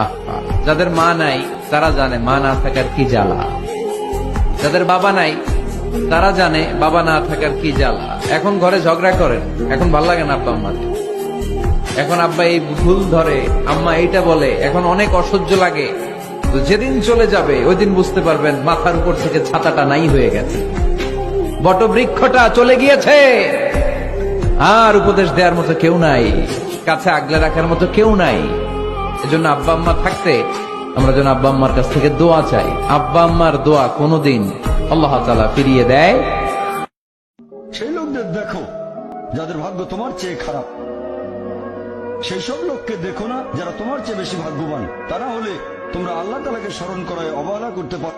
আহা, যাদের মা নাই তারা জানে মা না থাকার কি জ্বালা, যাদের বাবা নাই তারা জানে বাবা না থাকার কি জ্বালা। এখন ঘরে ঝগড়া করেন, এখন ভাল লাগে না আব্বা আম্মাকে, এখন আব্বা এই ভুল ধরে, আম্মা এইটা বলে, এখন অনেক অসহ্য লাগে। তো যেদিন চলে যাবে ওই দিন বুঝতে পারবেন মাথার উপর থেকে ছাতাটা নাই হয়ে গেছে, বটবৃক্ষটা চলে গিয়েছে, আর উপদেশ দেওয়ার মতো কেউ নাই, কাছে আগলে রাখার মতো কেউ নাই। এজন্য আব্বা আম্মা থাকতে আমরা যেন আব্বা আম্মার কাছ থেকে দোয়া চাই। আব্বা আম্মার দোয়া কোনোদিন আল্লাহ তাআলা ফিরিয়ে দেয়। সেই লোকদের দেখো যাদের ভাগ্য তোমার চেয়ে খারাপ, সেই সব লোককে দেখো না যারা তোমার চেয়ে বেশি ভাগ্যবান। তারা হলে তোমরা আল্লাহ তাআলাকে স্মরণ করায় অবহেলা করতে পারো।